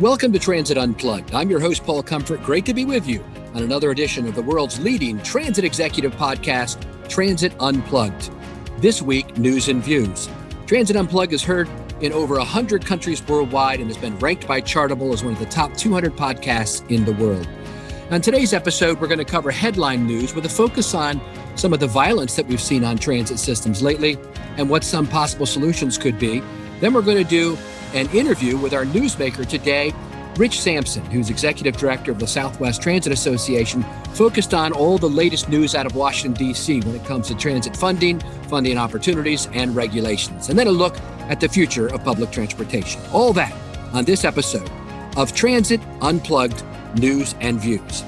Welcome to Transit Unplugged. I'm your host, Paul Comfort. Great to be with you on another edition of the world's leading transit executive podcast, Transit Unplugged. This week, news and views. Transit Unplugged is heard in over 100 countries worldwide and has been ranked by Chartable as one of the top 200 podcasts in the world. On today's episode, we're going to cover headline news with a focus on some of the violence that we've seen on transit systems lately and what some possible solutions could be. Then we're going to do an interview with our newsmaker today, Rich Sampson, who's Executive Director of the Southwest Transit Association, focused on all the latest news out of Washington, D.C. when it comes to transit funding opportunities, and regulations. And then a look at the future of public transportation. All that on this episode of Transit Unplugged News and Views.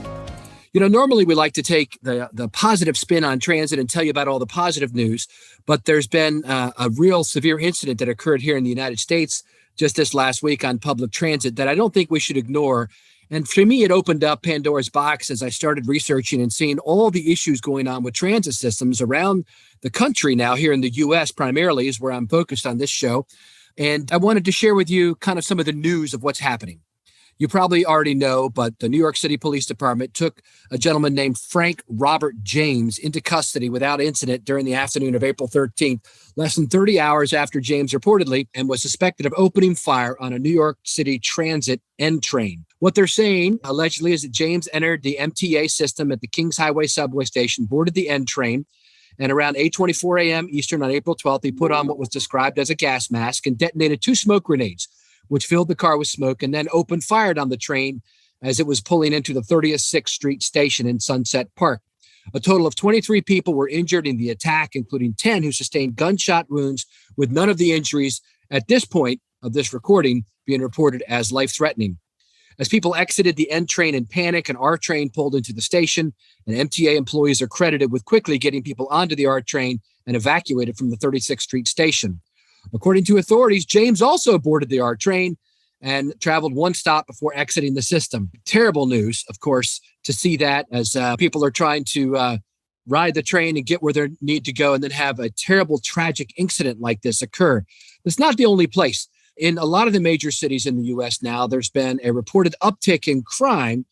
You know, normally we like to take the positive spin on transit and tell you about all the positive news, but there's been a real severe incident that occurred here in the United States just this last week on public transit that I don't think we should ignore. And for me, it opened up Pandora's box as I started researching and seeing all the issues going on with transit systems around the country now. Here in the U.S. primarily is where I'm focused on this show. And I wanted to share with you kind of some of the news of what's happening. You probably already know, but the New York City Police Department took a gentleman named Frank Robert James into custody without incident during the afternoon of April 13th, less than 30 hours after James reportedly and was suspected of opening fire on a New York City Transit N train. What they're saying, allegedly, is that James entered the MTA system at the Kings Highway subway station, boarded the N train, and around 8:24 a.m. Eastern on April 12th, he put on what was described as a gas mask and detonated 2 smoke grenades, which filled the car with smoke, and then opened fire on the train as it was pulling into the 36th Street station in Sunset Park. A total of 23 people were injured in the attack, including 10 who sustained gunshot wounds, with none of the injuries at this point of this recording being reported as life-threatening. As people exited the N train in panic, an R train pulled into the station, and MTA employees are credited with quickly getting people onto the R train and evacuated from the 36th Street station. According to authorities, James also boarded the R train and traveled one stop before exiting the system. Terrible news, of course, to see that as people are trying to ride the train and get where they need to go and then have a terrible, tragic incident like this occur. It's not the only place. In a lot of the major cities in the U.S. now, there's been a reported uptick in crime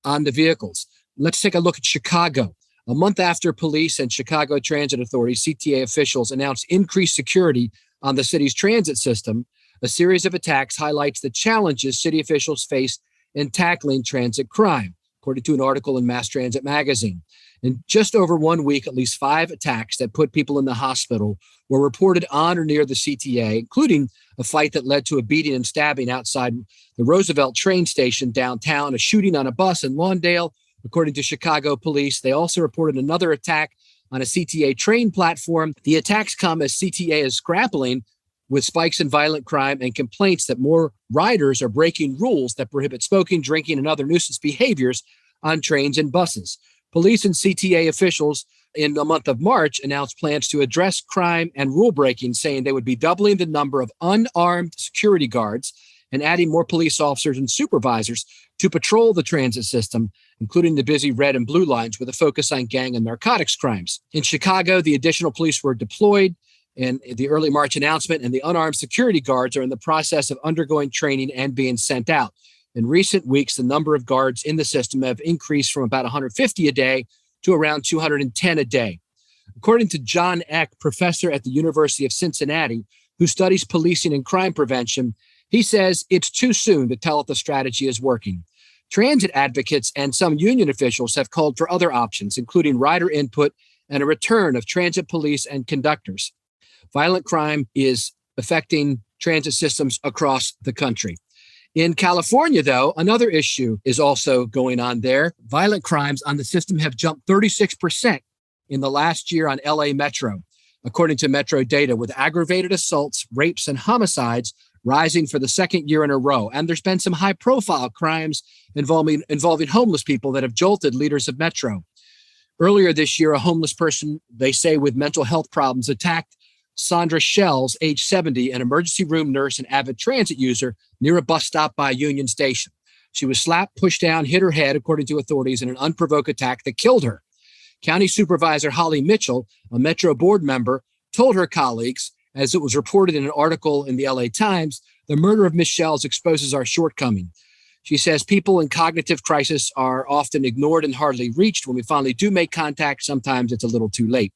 on the vehicles. Let's take a look at Chicago. A month after police and Chicago Transit Authority, CTA officials, announced increased security on the city's transit system, a series of attacks highlights the challenges city officials face in tackling transit crime, according to an article in Mass Transit magazine. In just over 1 week, at least 5 attacks that put people in the hospital were reported on or near the CTA, including a fight that led to a beating and stabbing outside the Roosevelt train station downtown, a shooting on a bus in Lawndale, according to Chicago police. They also reported another attack on a CTA train platform. The attacks come as CTA is grappling with spikes in violent crime and complaints that more riders are breaking rules that prohibit smoking, drinking, and other nuisance behaviors on trains and buses. Police and CTA officials in the month of March announced plans to address crime and rule breaking, saying they would be doubling the number of unarmed security guards and adding more police officers and supervisors to patrol the transit system, including the busy red and blue lines with a focus on gang and narcotics crimes. In Chicago, the additional police were deployed in the early March announcement, and the unarmed security guards are in the process of undergoing training and being sent out. In recent weeks, the number of guards in the system have increased from about 150 a day to around 210 a day. According to John Eck, professor at the University of Cincinnati, who studies policing and crime prevention, he says it's too soon to tell if the strategy is working. Transit advocates and some union officials have called for other options, including rider input and a return of transit police and conductors. Violent crime is affecting transit systems across the country. In California, though, another issue is also going on there. Violent crimes on the system have jumped 36% in the last year on LA Metro, according to Metro data, with aggravated assaults, rapes, and homicides rising for the second year in a row. And there's been some high-profile crimes involving homeless people that have jolted leaders of Metro. Earlier this year, a homeless person, they say, with mental health problems attacked Sandra Shells, age 70, an emergency room nurse and avid transit user, near a bus stop by Union Station. She was slapped, pushed down, hit her head, according to authorities, in an unprovoked attack that killed her. County Supervisor Holly Mitchell, a Metro board member, told her colleagues, as it was reported in an article in the LA Times, The murder of Miss Shells exposes our shortcoming. She says people in cognitive crisis are often ignored and hardly reached. When we finally do make contact, sometimes it's a little too late.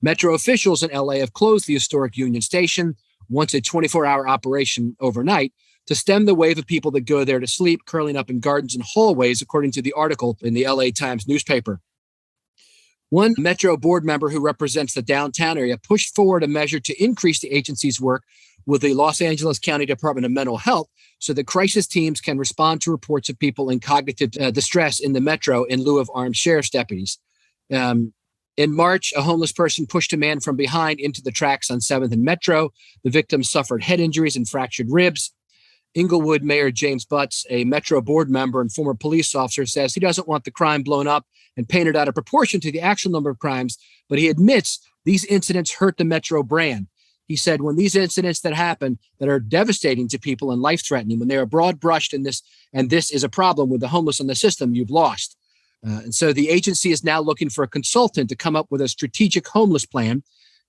Metro officials in LA have closed the historic Union Station, once a 24-hour operation overnight, to stem the wave of people that go there to sleep, curling up in gardens and hallways, according to the article in the LA Times newspaper. One Metro board member who represents the downtown area pushed forward a measure to increase the agency's work with the Los Angeles County Department of Mental Health so that crisis teams can respond to reports of people in cognitive distress in the Metro in lieu of armed sheriff's deputies. In March, a homeless person pushed a man from behind into the tracks on 7th and Metro. The victim suffered head injuries and fractured ribs. Inglewood Mayor James Butts, a Metro board member and former police officer, says he doesn't want the crime blown up and painted out of proportion to the actual number of crimes, but he admits these incidents hurt the Metro brand. He said, when these incidents that happen that are devastating to people and life-threatening, when they are broad-brushed in this, and this is a problem with the homeless in the system, you've lost. And so the agency is now looking for a consultant to come up with a strategic homeless plan.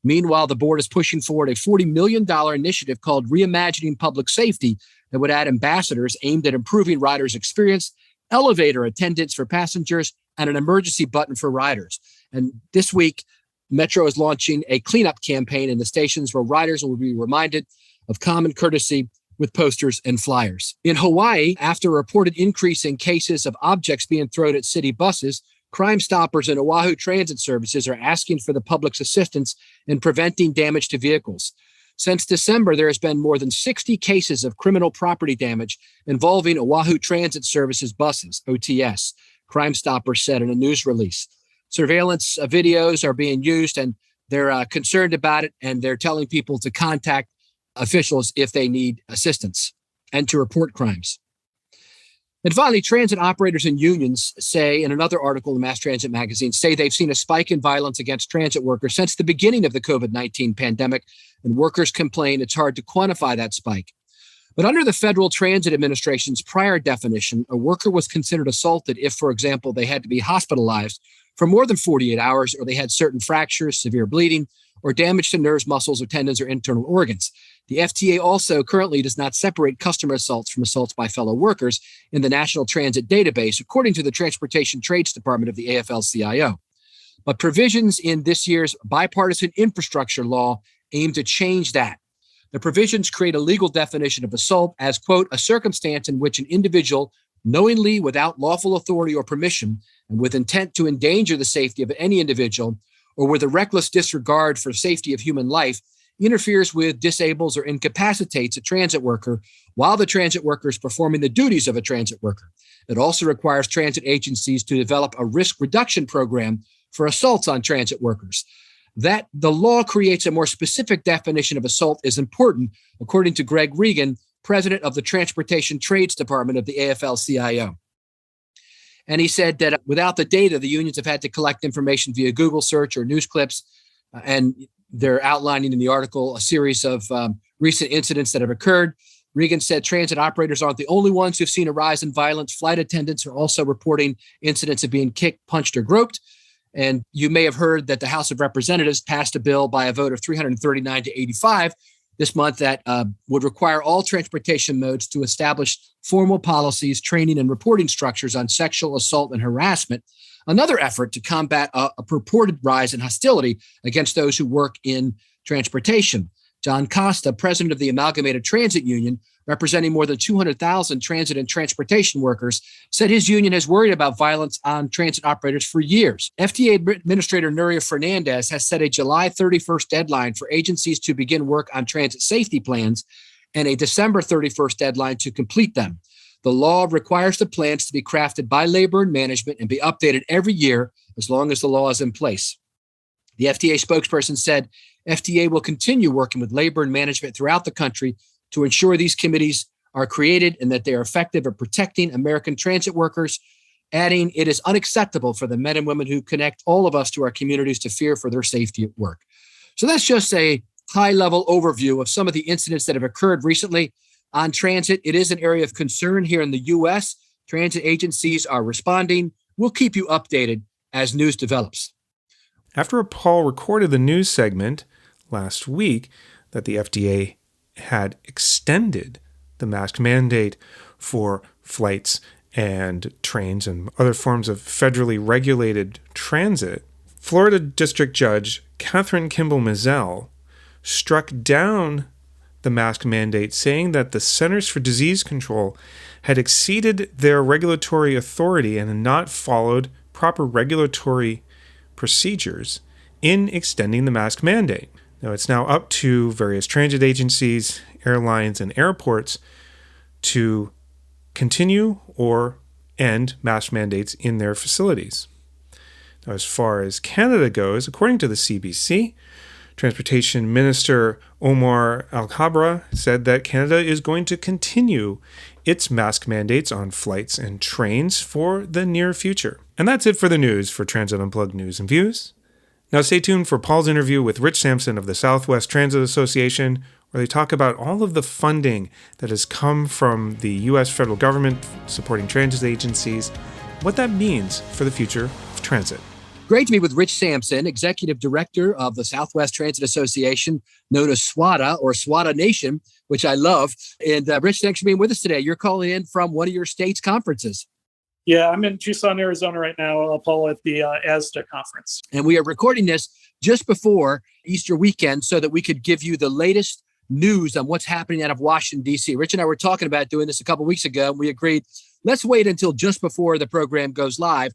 Meanwhile, the board is pushing forward a $40 million initiative called Reimagining Public Safety that would add ambassadors aimed at improving riders' experience, elevator attendance for passengers, and an emergency button for riders. And this week, Metro is launching a cleanup campaign in the stations where riders will be reminded of common courtesy with posters and flyers. In Hawaii, after a reported increase in cases of objects being thrown at city buses, Crime Stoppers and Oahu Transit Services are asking for the public's assistance in preventing damage to vehicles. Since December, there has been more than 60 cases of criminal property damage involving Oahu Transit Services buses, OTS, Crime Stoppers said in a news release. Surveillance videos are being used, and they're concerned about it, and they're telling people to contact officials if they need assistance and to report crimes. And finally, transit operators and unions say, in another article in Mass Transit Magazine, say they've seen a spike in violence against transit workers since the beginning of the COVID-19 pandemic, and workers complain it's hard to quantify that spike. But under the Federal Transit Administration's prior definition, a worker was considered assaulted if, for example, they had to be hospitalized for more than 48 hours, or they had certain fractures, severe bleeding, or damage to nerves, muscles, or tendons, or internal organs. The FTA also currently does not separate customer assaults from assaults by fellow workers in the National Transit Database, according to the Transportation Trades Department of the AFL-CIO. But provisions in this year's bipartisan infrastructure law aim to change that. The provisions create a legal definition of assault as, quote, a circumstance in which an individual knowingly, without lawful authority or permission, and with intent to endanger the safety of any individual, or with a reckless disregard for safety of human life, interferes with, disables, or incapacitates a transit worker while the transit worker is performing the duties of a transit worker. It also requires transit agencies to develop a risk reduction program for assaults on transit workers. That the law creates a more specific definition of assault is important, according to Greg Regan, president of the Transportation Trades Department of the AFL-CIO. And he said that without the data, the unions have had to collect information via Google search or news clips, and they're outlining in the article a series of recent incidents that have occurred. Regan said transit operators aren't the only ones who've seen a rise in violence. Flight attendants are also reporting incidents of being kicked, punched, or groped. And you may have heard that the House of Representatives passed a bill by a vote of 339 to 85 this month that would require all transportation modes to establish formal policies, training, and reporting structures on sexual assault and harassment, another effort to combat a purported rise in hostility against those who work in transportation. John Costa, president of the Amalgamated Transit Union, representing more than 200,000 transit and transportation workers, said his union has worried about violence on transit operators for years. FTA Administrator Nuria Fernandez has set a July 31st deadline for agencies to begin work on transit safety plans and a December 31st deadline to complete them. The law requires the plans to be crafted by labor and management and be updated every year as long as the law is in place. The FTA spokesperson said FTA will continue working with labor and management throughout the country to ensure these committees are created and that they are effective at protecting American transit workers, adding, it is unacceptable for the men and women who connect all of us to our communities to fear for their safety at work. So that's just a high-level overview of some of the incidents that have occurred recently on transit. It is an area of concern here in the U.S. Transit agencies are responding. We'll keep you updated as news develops. After Paul recorded the news segment last week that the FDA had extended the mask mandate for flights and trains and other forms of federally regulated transit, Florida District Judge Catherine Kimball Mizell struck down the mask mandate, saying that the Centers for Disease Control had exceeded their regulatory authority and had not followed proper regulatory procedures in extending the mask mandate. Now, it's now up to various transit agencies, airlines, and airports to continue or end mask mandates in their facilities. Now, as far as Canada goes, according to the CBC, Transportation Minister Omar Alkhabra said that Canada is going to continue its mask mandates on flights and trains for the near future. And that's it for the news for Transit Unplugged News and Views. Now stay tuned for Paul's interview with Rich Sampson of the Southwest Transit Association, where they talk about all of the funding that has come from the U.S. federal government supporting transit agencies, what that means for the future of transit. Great to be with Rich Sampson, Executive Director of the Southwest Transit Association, known as SWATA or SWATA Nation, which I love. And Rich, thanks for being with us today. You're calling in from one of your state's conferences. Yeah, I'm in Tucson, Arizona right now, Paul, at the ASTA conference. And we are recording this just before Easter weekend so that we could give you the latest news on what's happening out of Washington, D.C. Rich and I were talking about doing this a couple of weeks ago, and we agreed, let's wait until just before the program goes live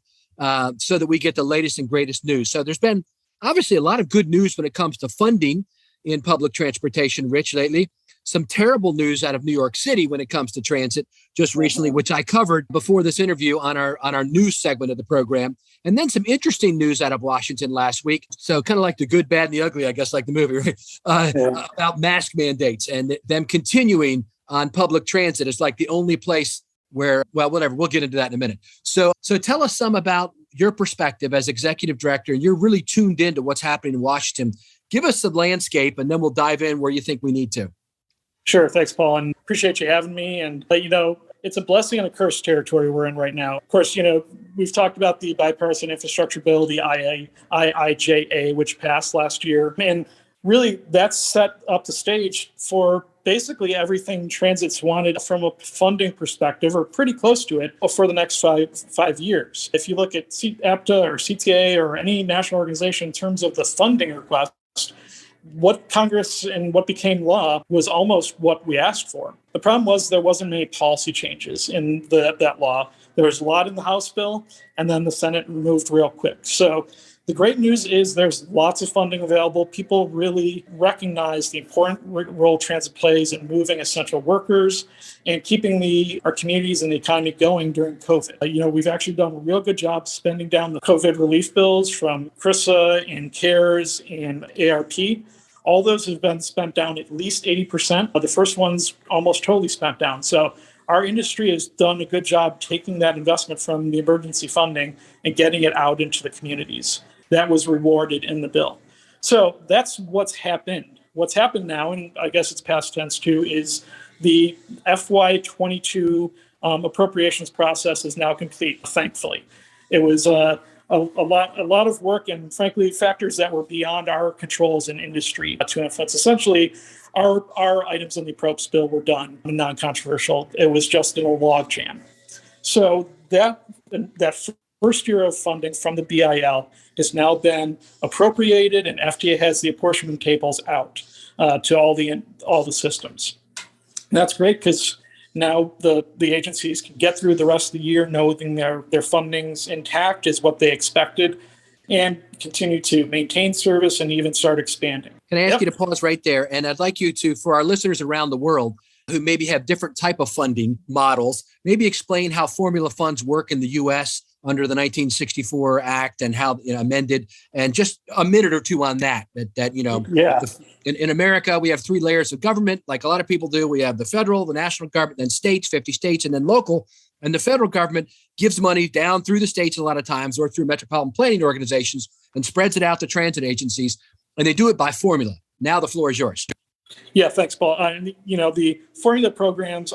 so that we get the latest and greatest news. So there's been obviously a lot of good news when it comes to funding in public transportation, Rich, lately. Some terrible news out of New York City when it comes to transit just recently, which I covered before this interview on our news segment of the program. And then some interesting news out of Washington last week. So kind of like the good, bad, and the ugly, I guess, like the movie, right? About mask mandates and them continuing on public transit. It's like the only place where, well, whatever, we'll get into that in a minute. So tell us some about your perspective as executive director. You're really tuned into what's happening in Washington. Give us the landscape, and then we'll dive in where you think we need to. Sure. Thanks, Paul. And appreciate you having me. And, it's a blessing and a curse territory we're in right now. Of course, we've talked about the bipartisan infrastructure bill, the IIJA, which passed last year. And really, that's set up the stage for basically everything transit's wanted from a funding perspective, or pretty close to it, for the next five years. If you look at APTA or CTA or any national organization in terms of the funding request, what Congress and what became law was almost what we asked for. The problem was there wasn't many policy changes in that law. There was a lot in the House bill, and then the Senate moved real quick. So the great news is there's lots of funding available. People really recognize the important role transit plays in moving essential workers and keeping our communities and the economy going during COVID. We've actually done a real good job spending down the COVID relief bills from CRISA and CARES and ARP. All those have been spent down at least 80%. The first one's almost totally spent down. So our industry has done a good job taking that investment from the emergency funding and getting it out into the communities. That was rewarded in the bill. So that's what's happened. What's happened now, and I guess it's past tense too, is the FY22 appropriations process is now complete, thankfully. It was a lot of work and, frankly, factors that were beyond our controls in industry to influence. Essentially, our items in the approps bill were done, non-controversial. It was just in a log jam. So that first year of funding from the BIL has now been appropriated, and FDA has the apportionment tables out to all the systems. And that's great because now the agencies can get through the rest of the year knowing their funding's intact is what they expected, and continue to maintain service and even start expanding. Can I ask you to pause right there? And I'd like you to, for our listeners around the world who maybe have different type of funding models, maybe explain how formula funds work in the U.S. under the 1964 Act and how amended, and just a minute or two on that. In America, we have three layers of government, like a lot of people do. We have the federal, the national government, then states, 50 states, and then local. And the federal government gives money down through the states a lot of times, or through metropolitan planning organizations, and spreads it out to transit agencies. And they do it by formula. Now the floor is yours. Yeah, thanks, Paul. The formula programs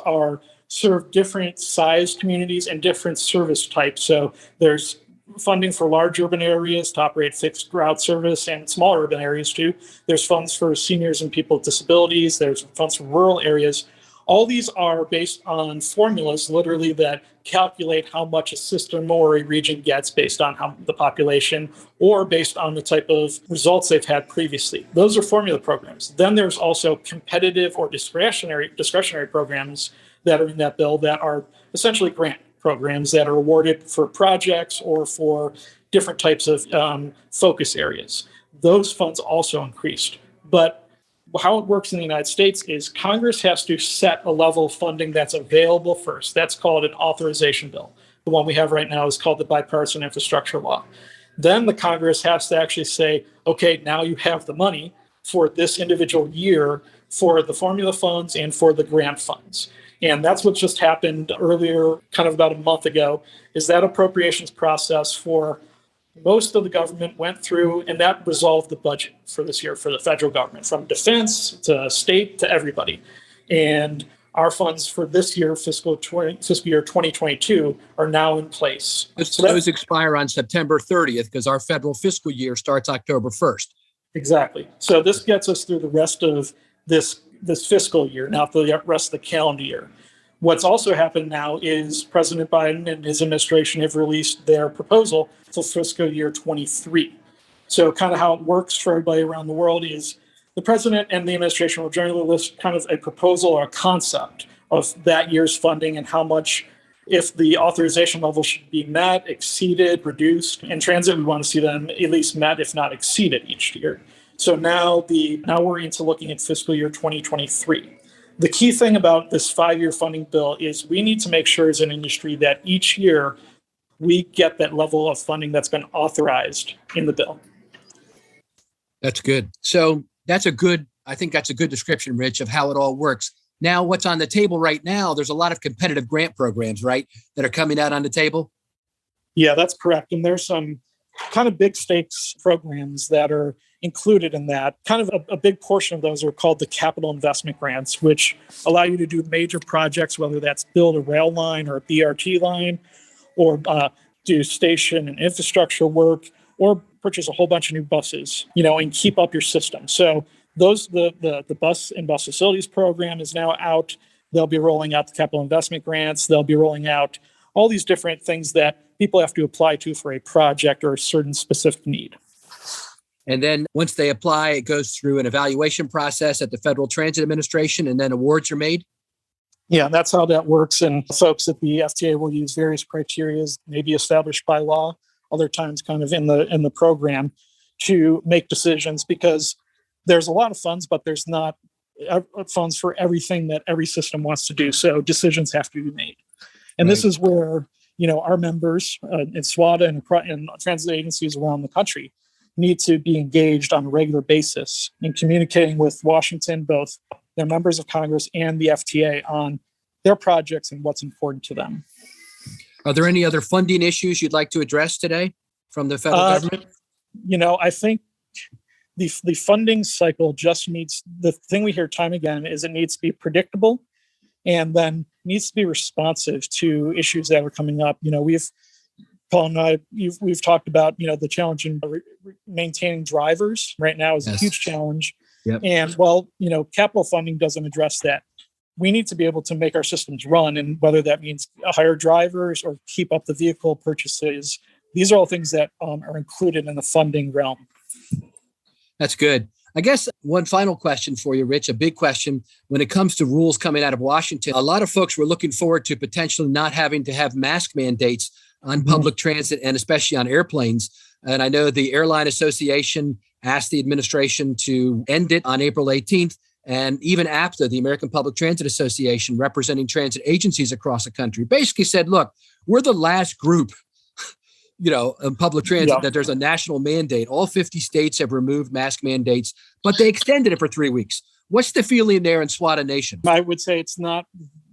serve different size communities and different service types. So there's funding for large urban areas to operate fixed route service, and small urban areas too. There's funds for seniors and people with disabilities. There's funds for rural areas. All these are based on formulas, literally, that calculate how much a system or a region gets based on how the population or based on the type of results they've had previously. Those are formula programs. Then there's also competitive or discretionary programs that are in that bill that are essentially grant programs that are awarded for projects or for different types of focus areas. Those funds also increased. But how it works in the United States is Congress has to set a level of funding that's available first. That's called an authorization bill. The one we have right now is called the Bipartisan Infrastructure Law. Then the Congress has to actually say, okay, now you have the money for this individual year for the formula funds and for the grant funds. And that's what just happened earlier, kind of about a month ago, is that appropriations process for most of the government went through, and that resolved the budget for this year for the federal government, from defense to state to everybody. And our funds for this year, fiscal year 2022, are now in place. Those expire on September 30th because our federal fiscal year starts October 1st. Exactly. So this gets us through the rest of this fiscal year, now for the rest of the calendar year. What's also happened now is President Biden and his administration have released their proposal for fiscal year 23. So kind of how it works for everybody around the world is the president and the administration will generally list kind of a proposal or a concept of that year's funding and how much, if the authorization level should be met, exceeded, reduced. In transit, we want to see them at least met, if not exceeded, each year. So now we're into looking at fiscal year 2023. The key thing about this 5-year funding bill is we need to make sure as an industry that each year we get that level of funding that's been authorized in the bill. That's good. So I think that's a good description, Rich, of how it all works. Now, what's on the table right now, there's a lot of competitive grant programs, right, that are coming out on the table? Yeah, that's correct. And there's some kind of big stakes programs that are included in that. Kind of a big portion of those are called the capital investment grants, which allow you to do major projects, whether that's build a rail line or a BRT line, or do station and infrastructure work, or purchase a whole bunch of new buses, and keep up your system. So the bus and bus facilities program is now out. They'll be rolling out the capital investment grants. They'll be rolling out all these different things that people have to apply to for a project or a certain specific need. And then once they apply, it goes through an evaluation process at the Federal Transit Administration, and then awards are made? Yeah, that's how that works. And folks at the FTA will use various criteria, maybe established by law, other times kind of in the program, to make decisions, because there's a lot of funds, but there's not funds for everything that every system wants to do. So decisions have to be made. And This is where, our members in SWATA and transit agencies around the country need to be engaged on a regular basis in communicating with Washington, both their members of Congress and the FTA, on their projects and what's important to them. Are there any other funding issues you'd like to address today from the federal government? I think the funding cycle just needs, the thing we hear time again is it needs to be predictable, and then needs to be responsive to issues that are coming up. Paul and I, we've talked about, the challenge in maintaining drivers right now is a huge challenge. Yep. And capital funding doesn't address that. We need to be able to make our systems run, and whether that means hire drivers or keep up the vehicle purchases, these are all things that are included in the funding realm. That's good. I guess one final question for you, Rich, a big question. When it comes to rules coming out of Washington, a lot of folks were looking forward to potentially not having to have mask mandates on public transit and especially on airplanes. And I know the Airline Association asked the administration to end it on April 18th. And even APTA, the American Public Transit Association, representing transit agencies across the country, basically said, look, we're the last group, in public transit that there's a national mandate. All 50 states have removed mask mandates, but they extended it for 3 weeks. What's the feeling there in SWATA Nation? I would say it's not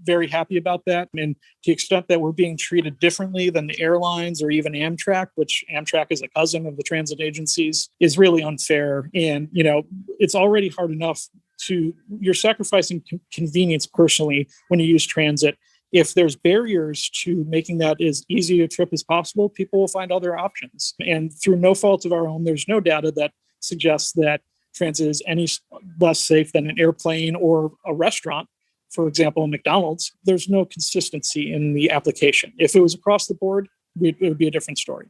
very happy about that. And to the extent that we're being treated differently than the airlines or even Amtrak, which Amtrak is a cousin of the transit agencies, is really unfair. And, it's already hard enough you're sacrificing convenience personally when you use transit. If there's barriers to making that as easy a trip as possible, people will find other options. And through no fault of our own, there's no data that suggests that transit is any less safe than an airplane or a restaurant. for example, in McDonald's, there's no consistency in the application. If it was across the board, it would be a different story.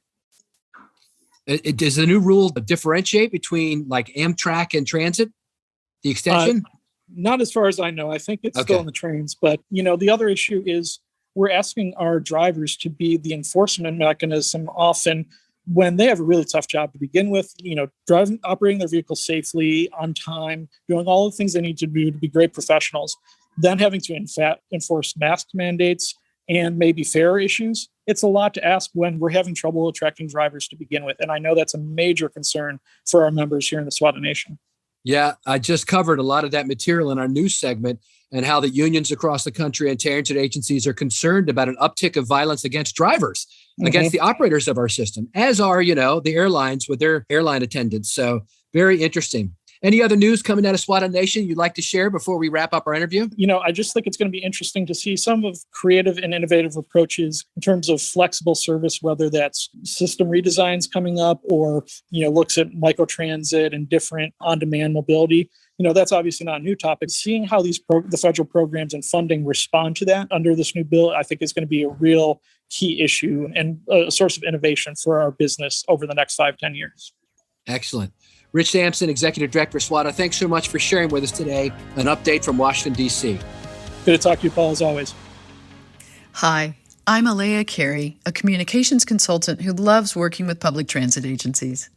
Does the new rule differentiate between like Amtrak and transit, the extension? Not as far as I know. I think it's still on the trains. But, the other issue is we're asking our drivers to be the enforcement mechanism often when they have a really tough job to begin with, operating their vehicle safely, on time, doing all the things they need to do to be great professionals, then having to enforce mask mandates and maybe fare issues. It's a lot to ask when we're having trouble attracting drivers to begin with. And I know that's a major concern for our members here in the SWATA Nation. Yeah, I just covered a lot of that material in our news segment and how the unions across the country and transit agencies are concerned about an uptick of violence against drivers, against the operators of our system, as are, the airlines with their airline attendants. So very interesting. Any other news coming out of SWATA Nation you'd like to share before we wrap up our interview? I just think it's going to be interesting to see some of creative and innovative approaches in terms of flexible service, whether that's system redesigns coming up or, looks at microtransit and different on-demand mobility. That's obviously not a new topic. Seeing how the federal programs and funding respond to that under this new bill, I think is going to be a real key issue and a source of innovation for our business over the next 5-10 years. Excellent. Rich Sampson, Executive Director of SWATA, thanks so much for sharing with us today an update from Washington, D.C. Good to talk to you, Paul, as always. Hi, I'm Elea Carey, a communications consultant who loves working with public transit agencies.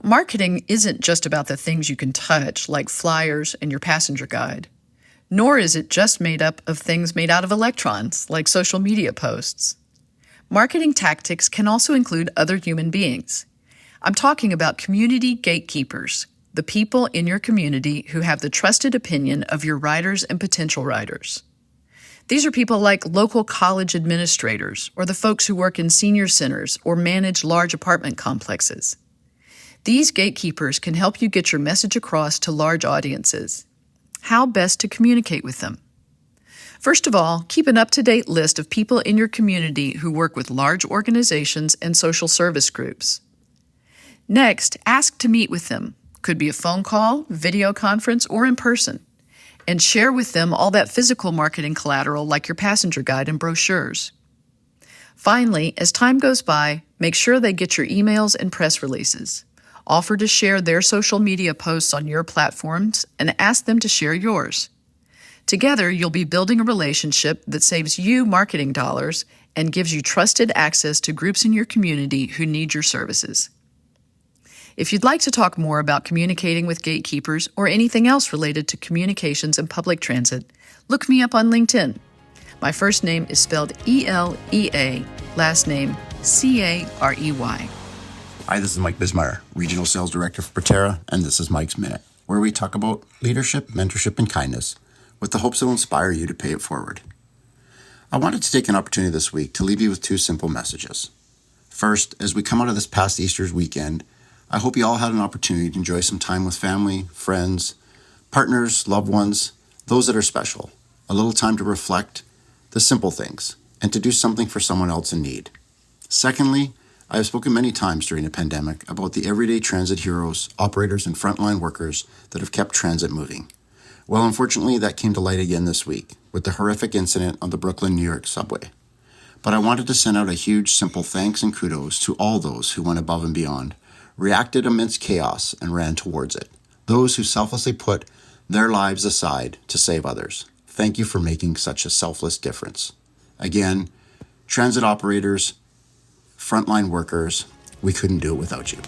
Marketing isn't just about the things you can touch, like flyers and your passenger guide, nor is it just made up of things made out of electrons, like social media posts. Marketing tactics can also include other human beings. I'm talking about community gatekeepers, the people in your community who have the trusted opinion of your riders and potential riders. These are people like local college administrators or the folks who work in senior centers or manage large apartment complexes. These gatekeepers can help you get your message across to large audiences. How best to communicate with them? First of all, keep an up-to-date list of people in your community who work with large organizations and social service groups. Next, ask to meet with them. Could be a phone call, video conference, or in person. And share with them all that physical marketing collateral like your passenger guide and brochures. Finally, as time goes by, make sure they get your emails and press releases. Offer to share their social media posts on your platforms and ask them to share yours. Together, you'll be building a relationship that saves you marketing dollars and gives you trusted access to groups in your community who need your services. If you'd like to talk more about communicating with gatekeepers or anything else related to communications and public transit, look me up on LinkedIn. My first name is spelled E-L-E-A, last name C-A-R-E-Y. Hi, this is Mike Bismeyer, Regional Sales Director for Proterra, and this is Mike's Minute, where we talk about leadership, mentorship, and kindness with the hopes it will inspire you to pay it forward. I wanted to take an opportunity this week to leave you with 2 simple messages. First, as we come out of this past Easter's weekend, I hope you all had an opportunity to enjoy some time with family, friends, partners, loved ones, those that are special, a little time to reflect, the simple things, and to do something for someone else in need. Secondly, I have spoken many times during the pandemic about the everyday transit heroes, operators, and frontline workers that have kept transit moving. Well, unfortunately, that came to light again this week with the horrific incident on the Brooklyn, New York subway. But I wanted to send out a huge, simple thanks and kudos to all those who went above and beyond, reacted amidst chaos, and ran towards it. Those who selflessly put their lives aside to save others. Thank you for making such a selfless difference. Again, transit operators, frontline workers, we couldn't do it without you.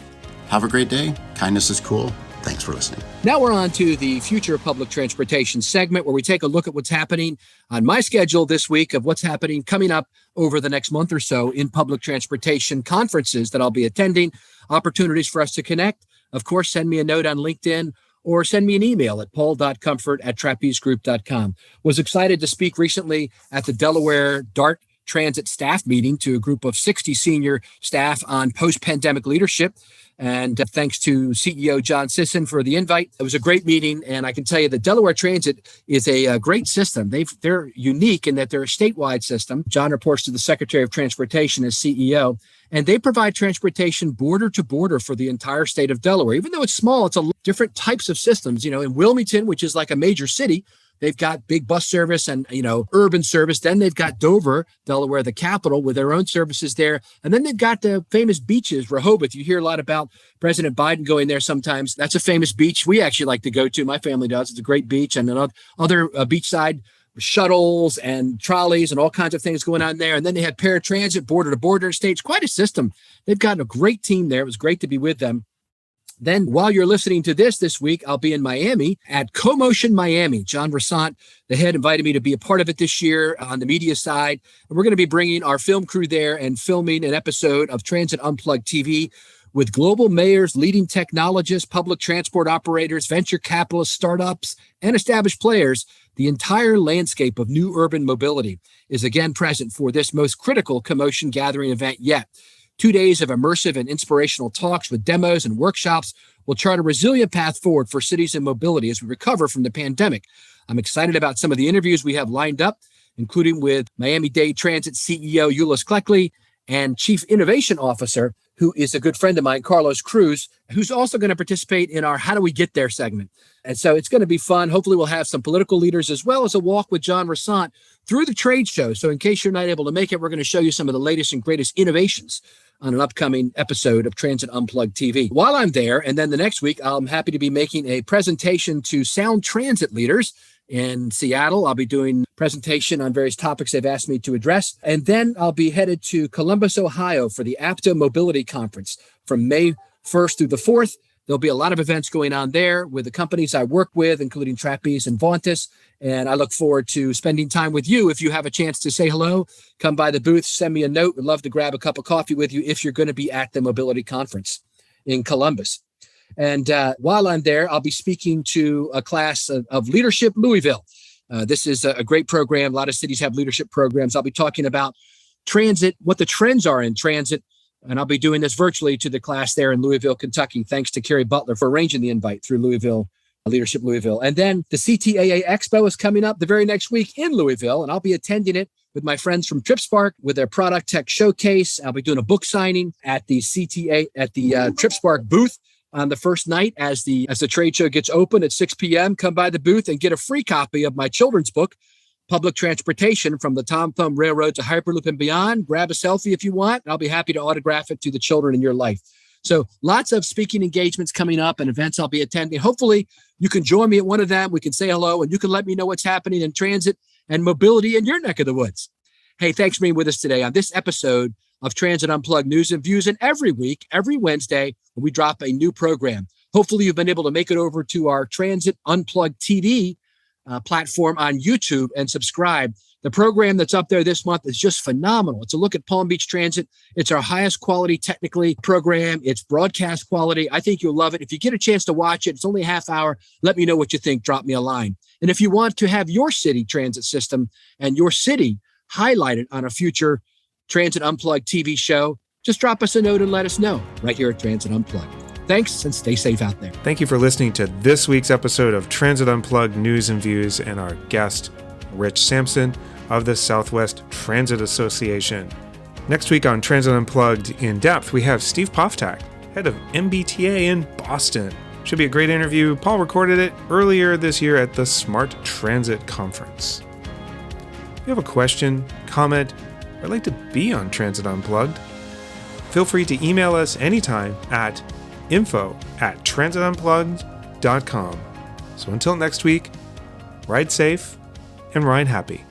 Have a great day. Kindness is cool. Thanks for listening. Now we're on to the Future of Public Transportation segment, where we take a look at what's happening on my schedule this week of what's happening coming up over the next month or so in public transportation conferences that I'll be attending, opportunities for us to connect. Of course, send me a note on LinkedIn or send me an email at paul.comfort@trapezegroup.com. Was excited to speak recently at the Delaware DART Transit staff meeting to a group of 60 senior staff on post-pandemic leadership. And thanks to CEO John Sisson for the invite. It was a great meeting, and I can tell you that Delaware Transit is a great system. They're unique in that they're a statewide system. John reports to the Secretary of Transportation as CEO, and they provide transportation border to border for the entire state of Delaware. Even though it's small, it's a different types of systems. In Wilmington, which is like a major city, They've got big bus service and, urban service. Then they've got Dover, Delaware, the capital, with their own services there. And then they've got the famous beaches, Rehoboth. You hear a lot about President Biden going there sometimes. That's a famous beach we actually like to go to. My family does. It's a great beach. And other beachside shuttles and trolleys and all kinds of things going on there. And then they have paratransit, border to border states, quite a system. They've got a great team there. It was great to be with them. Then while you're listening to this week, I'll be in Miami at CoMotion Miami. John Rassant, the head, invited me to be a part of it this year on the media side. And we're going to be bringing our film crew there and filming an episode of Transit Unplugged TV with global mayors, leading technologists, public transport operators, venture capitalists, startups, and established players. The entire landscape of new urban mobility is again present for this most critical CoMotion gathering event yet. 2 days of immersive and inspirational talks with demos and workshops will chart a resilient path forward for cities and mobility as we recover from the pandemic. I'm excited about some of the interviews we have lined up, including with Miami-Dade Transit CEO Uliss Kleckley and Chief Innovation Officer, who is a good friend of mine, Carlos Cruz, who's also going to participate in our How Do We Get There segment. And so it's going to be fun. Hopefully we'll have some political leaders as well as a walk with John Rassant through the trade show. So in case you're not able to make it, we're going to show you some of the latest and greatest innovations on an upcoming episode of Transit Unplugged TV. While I'm there, and then the next week, I'm happy to be making a presentation to Sound Transit leaders in Seattle. I'll be doing a presentation on various topics they've asked me to address. And then I'll be headed to Columbus, Ohio for the APTA Mobility Conference from May 1st through the 4th. There'll be a lot of events going on there with the companies I work with, including Trapeze and Vauntus. And I look forward to spending time with you. If you have a chance to say hello, come by the booth, send me a note. We'd love to grab a cup of coffee with you if you're going to be at the Mobility Conference in Columbus. And while I'm there, I'll be speaking to a class of Leadership Louisville. This is a great program. A lot of cities have leadership programs. I'll be talking about transit, what the trends are in transit. And I'll be doing this virtually to the class there in Louisville, Kentucky. Thanks to Carrie Butler for arranging the invite through Leadership Louisville. And then the CTAA Expo is coming up the very next week in Louisville, and I'll be attending it with my friends from TripSpark with their product tech showcase. I'll be doing a book signing at the TripSpark booth on the first night as the trade show gets open at 6 p.m. Come by the booth and get a free copy of my children's book, Public Transportation from the Tom Thumb Railroad to Hyperloop and Beyond. Grab a selfie if you want. I'll be happy to autograph it to the children in your life. So lots of speaking engagements coming up and events I'll be attending. Hopefully you can join me at one of them. We can say hello and you can let me know what's happening in transit and mobility in your neck of the woods. Hey, thanks for being with us today on this episode of Transit Unplugged News and Views. And every week, every Wednesday, we drop a new program. Hopefully you've been able to make it over to our Transit Unplugged TV platform on YouTube and subscribe. The program that's up there this month is just phenomenal. It's a look at Palm Beach Transit. It's our highest quality technically program. It's broadcast quality. I think you'll love it. If you get a chance to watch it, it's only a half hour. Let me know what you think. Drop me a line. And if you want to have your city transit system and your city highlighted on a future Transit Unplugged TV show, just drop us a note and let us know right here at Transit Unplugged. Thanks and stay safe out there. Thank you for listening to this week's episode of Transit Unplugged News and Views and our guest, Rich Sampson of the Southwest Transit Association. Next week on Transit Unplugged In Depth, we have Steve Poftak, head of MBTA in Boston. Should be a great interview. Paul recorded it earlier this year at the Smart Transit Conference. If you have a question, comment, or like to be on Transit Unplugged, feel free to email us anytime at info@transitunplugged.com. So until next week, ride safe and ride happy.